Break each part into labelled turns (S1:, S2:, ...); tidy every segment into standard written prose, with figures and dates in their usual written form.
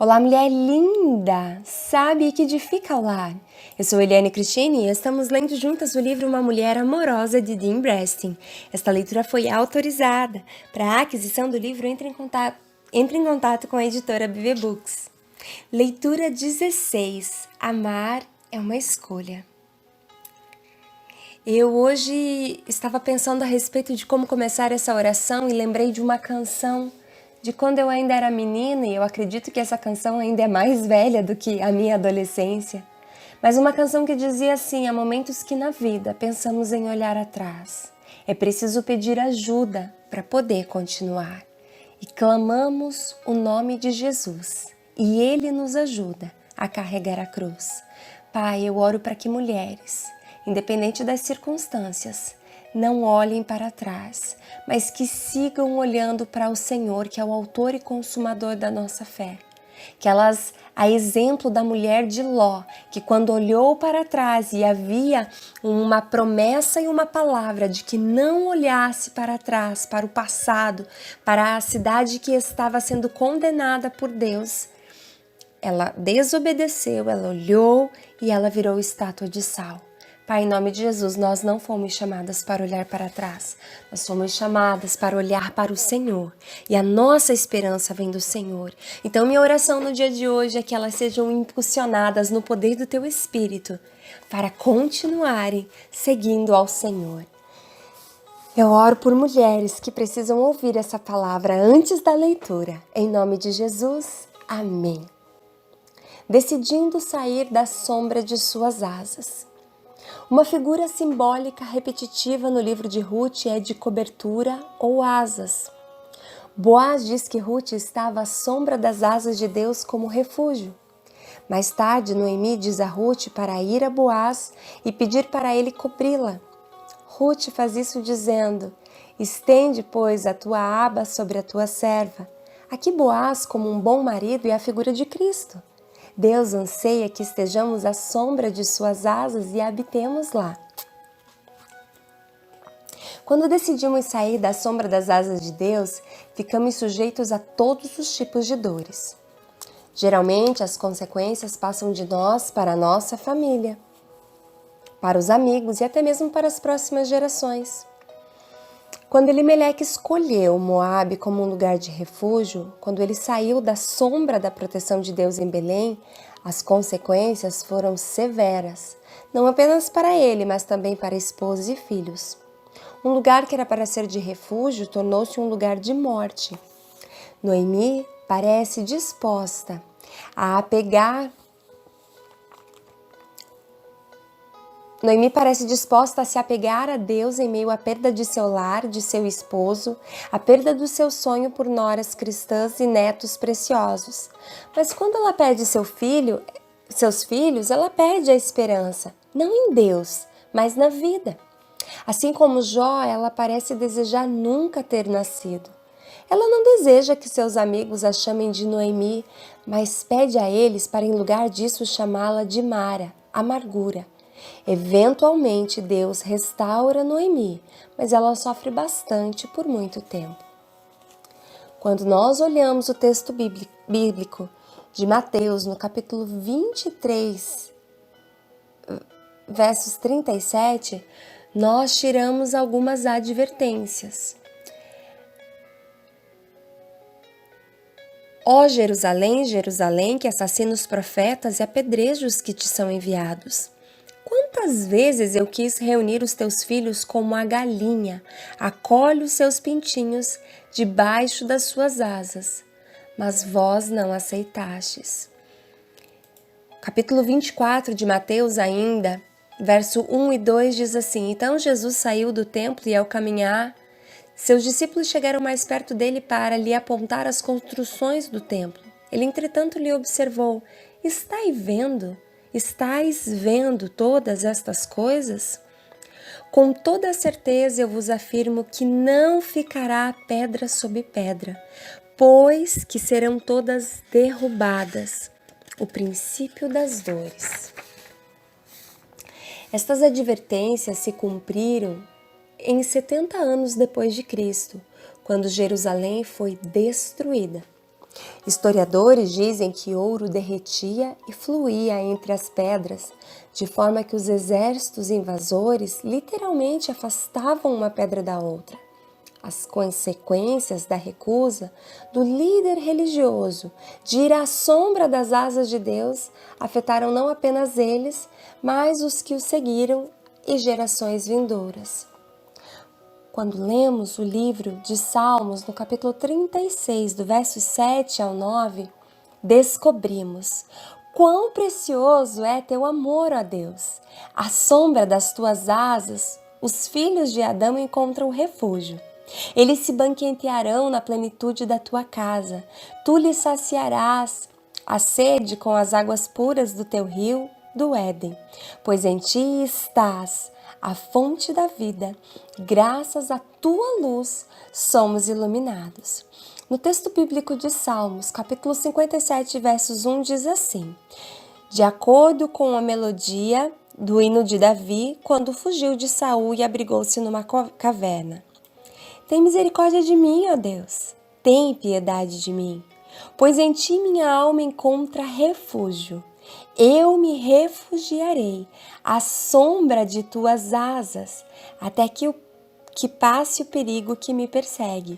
S1: Olá, mulher linda! Sabe que edifica o lar. Eu sou Eliane Cristine e estamos lendo juntas o livro Uma Mulher Amorosa, de Dean Brestin. Esta leitura foi autorizada. Para a aquisição do livro, entre em contato com a editora BB Books. Leitura 16. Amar é uma escolha. Eu hoje estava pensando a respeito de como começar essa oração e lembrei de uma canção de quando eu ainda era menina, e eu acredito que essa canção ainda é mais velha do que a minha adolescência, mas uma canção que dizia assim: há momentos que na vida pensamos em olhar atrás, é preciso pedir ajuda para poder continuar, e clamamos o nome de Jesus, e Ele nos ajuda a carregar a cruz. Pai, eu oro para que mulheres, independente das circunstâncias, não olhem para trás, mas que sigam olhando para o Senhor, que é o autor e consumador da nossa fé. Que elas, a exemplo da mulher de Ló, que quando olhou para trás e havia uma promessa e uma palavra de que não olhasse para trás, para o passado, para a cidade que estava sendo condenada por Deus, ela desobedeceu, ela olhou e ela virou estátua de sal. Pai, em nome de Jesus, nós não fomos chamadas para olhar para trás, nós fomos chamadas para olhar para o Senhor, e a nossa esperança vem do Senhor. Então, minha oração no dia de hoje é que elas sejam impulsionadas no poder do Teu Espírito para continuarem seguindo ao Senhor. Eu oro por mulheres que precisam ouvir essa palavra antes da leitura. Em nome de Jesus, amém. Decidindo sair da sombra de suas asas. Uma figura simbólica repetitiva no livro de Ruth é de cobertura ou asas. Boaz diz que Ruth estava à sombra das asas de Deus como refúgio. Mais tarde, Noemi diz a Ruth para ir a Boaz e pedir para ele cobri-la. Ruth faz isso dizendo: estende, pois, a tua aba sobre a tua serva. Aqui Boaz, como um bom marido, é a figura de Cristo. Deus anseia que estejamos à sombra de suas asas e habitemos lá. Quando decidimos sair da sombra das asas de Deus, ficamos sujeitos a todos os tipos de dores. Geralmente, as consequências passam de nós para a nossa família, para os amigos e até mesmo para as próximas gerações. Quando Elimeleque escolheu Moabe como um lugar de refúgio, quando ele saiu da sombra da proteção de Deus em Belém, as consequências foram severas, não apenas para ele, mas também para esposa e filhos. Um lugar que era para ser de refúgio tornou-se um lugar de morte. Noemi parece disposta a se apegar a Deus em meio à perda de seu lar, de seu esposo, a perda do seu sonho por noras cristãs e netos preciosos. Mas quando ela perde seus filhos, ela perde a esperança, não em Deus, mas na vida. Assim como Jó, ela parece desejar nunca ter nascido. Ela não deseja que seus amigos a chamem de Noemi, mas pede a eles para, em lugar disso, chamá-la de Mara, amargura. Eventualmente, Deus restaura Noemi, mas ela sofre bastante por muito tempo. Quando nós olhamos o texto bíblico de Mateus, no capítulo 23, versos 37, nós tiramos algumas advertências. Ó Jerusalém, Jerusalém, que assassina os profetas e apedreja os que te são enviados. Quantas vezes eu quis reunir os teus filhos como a galinha acolhe os seus pintinhos debaixo das suas asas, mas vós não aceitastes. Capítulo 24 de Mateus ainda, verso 1 e 2 diz assim: então Jesus saiu do templo e ao caminhar, seus discípulos chegaram mais perto dele para lhe apontar as construções do templo. Ele, entretanto, lhe observou: Estais vendo todas estas coisas? Com toda a certeza eu vos afirmo que não ficará pedra sobre pedra, pois que serão todas derrubadas. O princípio das dores. Estas advertências se cumpriram em 70 anos depois de Cristo, quando Jerusalém foi destruída. Historiadores dizem que ouro derretia e fluía entre as pedras, de forma que os exércitos invasores literalmente afastavam uma pedra da outra. As consequências da recusa do líder religioso de ir à sombra das asas de Deus afetaram não apenas eles, mas os que o seguiram e gerações vindouras. Quando lemos o livro de Salmos, no capítulo 36, do verso 7 ao 9, descobrimos quão precioso é teu amor, ó Deus. À sombra das tuas asas, os filhos de Adão encontram refúgio. Eles se banquetearão na plenitude da tua casa. Tu lhes saciarás a sede com as águas puras do teu rio, do Éden, pois em ti estás a fonte da vida. Graças à tua luz somos iluminados. No texto bíblico de Salmos, capítulo 57, versos 1, diz assim: de acordo com a melodia do hino de Davi, quando fugiu de Saul e abrigou-se numa caverna. Tem misericórdia de mim, ó Deus, tem piedade de mim, pois em ti minha alma encontra refúgio. Eu me refugiarei à sombra de tuas asas, até que passe o perigo que me persegue.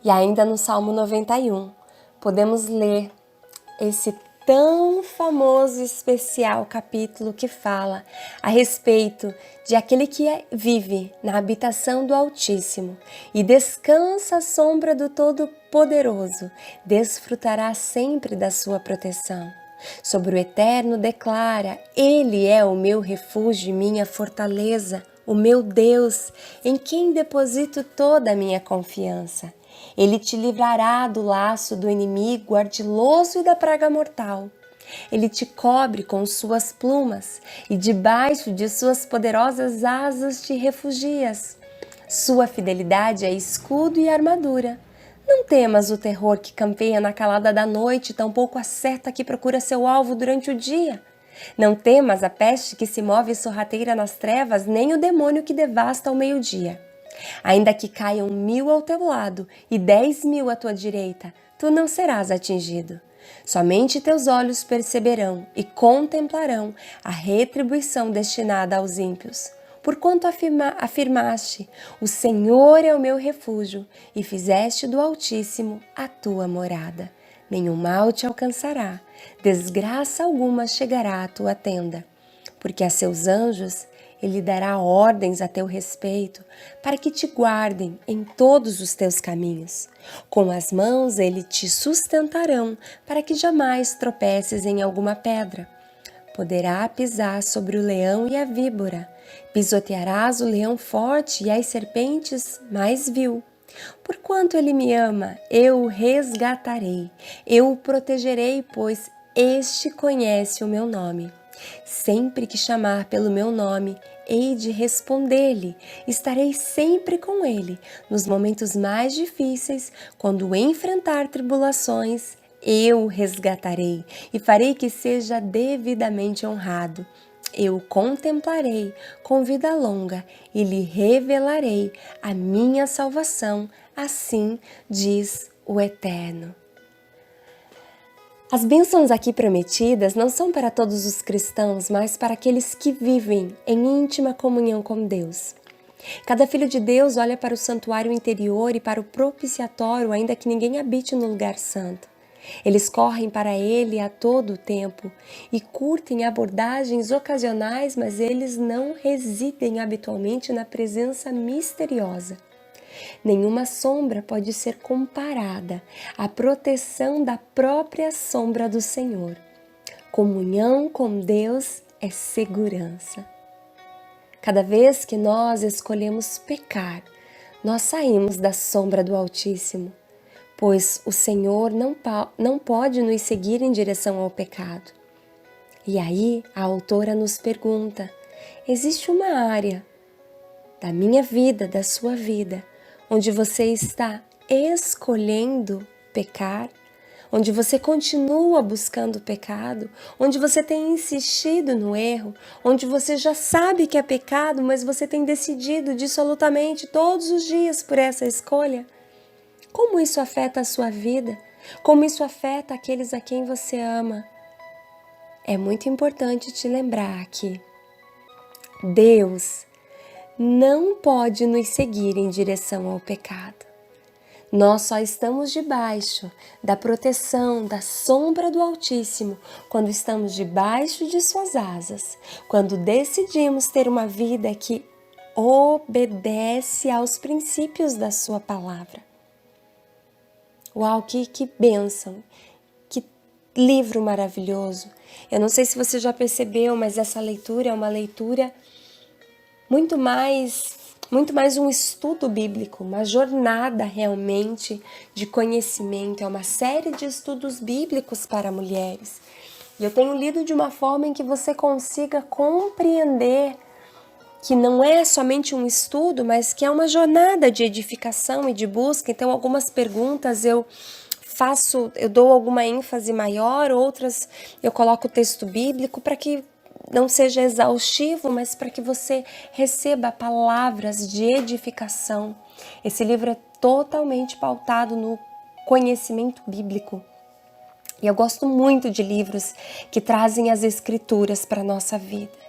S1: E ainda no Salmo 91, podemos ler esse tão famoso e especial capítulo que fala a respeito de aquele que vive na habitação do Altíssimo e descansa à sombra do Todo-Poderoso, desfrutará sempre da sua proteção. Sobre o Eterno declara: Ele é o meu refúgio e minha fortaleza, o meu Deus, em quem deposito toda a minha confiança. Ele te livrará do laço do inimigo ardiloso e da praga mortal. Ele te cobre com suas plumas e debaixo de suas poderosas asas te refugias. Sua fidelidade é escudo e armadura. Não temas o terror que campeia na calada da noite, tampouco a seta que procura seu alvo durante o dia. Não temas a peste que se move sorrateira nas trevas, nem o demônio que devasta ao meio-dia. Ainda que caiam 1000 ao teu lado e 10.000 à tua direita, tu não serás atingido. Somente teus olhos perceberão e contemplarão a retribuição destinada aos ímpios. Porquanto afirmaste: o Senhor é o meu refúgio, e fizeste do Altíssimo a tua morada. Nenhum mal te alcançará, desgraça alguma chegará à tua tenda. Porque a seus anjos Ele dará ordens a teu respeito, para que te guardem em todos os teus caminhos. Com as mãos Ele te sustentarão, para que jamais tropeces em alguma pedra. Poderá pisar sobre o leão e a víbora, pisotearás o leão forte e as serpentes mais vil. Porquanto Ele me ama, eu o resgatarei, eu o protegerei, pois este conhece o meu nome. Sempre que chamar pelo meu nome, hei de responder-lhe, estarei sempre com ele, nos momentos mais difíceis, quando enfrentar tribulações, eu o resgatarei e farei que seja devidamente honrado. Eu o contemplarei com vida longa e lhe revelarei a minha salvação, assim diz o Eterno. As bênçãos aqui prometidas não são para todos os cristãos, mas para aqueles que vivem em íntima comunhão com Deus. Cada filho de Deus olha para o santuário interior e para o propiciatório, ainda que ninguém habite no lugar santo. Eles correm para ele a todo o tempo e curtem abordagens ocasionais, mas eles não residem habitualmente na presença misteriosa. Nenhuma sombra pode ser comparada à proteção da própria sombra do Senhor. Comunhão com Deus é segurança. Cada vez que nós escolhemos pecar, nós saímos da sombra do Altíssimo, pois o Senhor não pode nos seguir em direção ao pecado. E aí a autora nos pergunta: existe uma área da minha vida, da sua vida, onde você está escolhendo pecar, onde você continua buscando o pecado, onde você tem insistido no erro, onde você já sabe que é pecado, mas você tem decidido dissolutamente todos os dias por essa escolha? Como isso afeta a sua vida? Como isso afeta aqueles a quem você ama? É muito importante te lembrar que Deus não pode nos seguir em direção ao pecado. Nós só estamos debaixo da proteção, da sombra do Altíssimo, quando estamos debaixo de suas asas, quando decidimos ter uma vida que obedece aos princípios da sua palavra. Uau, que bênção, que livro maravilhoso. Eu não sei se você já percebeu, mas essa leitura é uma leitura muito mais um estudo bíblico, uma jornada realmente de conhecimento, é uma série de estudos bíblicos para mulheres. E eu tenho lido de uma forma em que você consiga compreender que não é somente um estudo, mas que é uma jornada de edificação e de busca. Então, algumas perguntas eu dou alguma ênfase maior, outras eu coloco o texto bíblico para que não seja exaustivo, mas para que você receba palavras de edificação. Esse livro é totalmente pautado no conhecimento bíblico. E eu gosto muito de livros que trazem as escrituras para a nossa vida.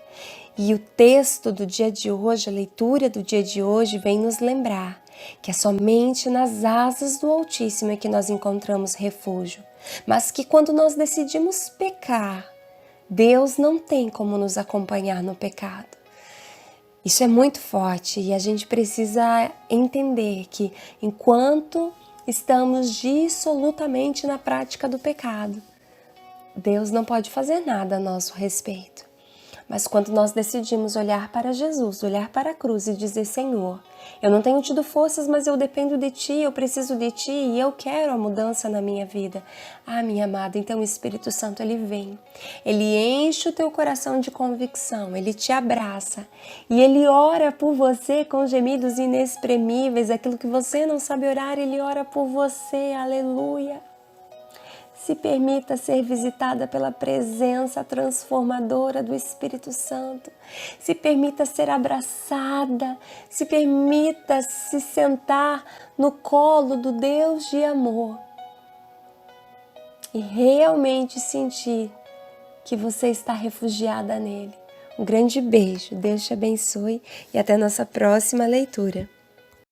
S1: E o texto do dia de hoje, a leitura do dia de hoje, vem nos lembrar que é somente nas asas do Altíssimo é que nós encontramos refúgio, mas que quando nós decidimos pecar, Deus não tem como nos acompanhar no pecado. Isso é muito forte e a gente precisa entender que enquanto estamos dissolutamente na prática do pecado, Deus não pode fazer nada a nosso respeito. Mas quando nós decidimos olhar para Jesus, olhar para a cruz e dizer: Senhor, eu não tenho tido forças, mas eu dependo de Ti, eu preciso de Ti e eu quero a mudança na minha vida. Ah, minha amada, então o Espírito Santo, Ele vem. Ele enche o teu coração de convicção, Ele te abraça e Ele ora por você com gemidos inexprimíveis. Aquilo que você não sabe orar, Ele ora por você. Aleluia! Se permita ser visitada pela presença transformadora do Espírito Santo. Se permita ser abraçada. Se permita se sentar no colo do Deus de amor. E realmente sentir que você está refugiada nele. Um grande beijo. Deus te abençoe e até nossa próxima leitura.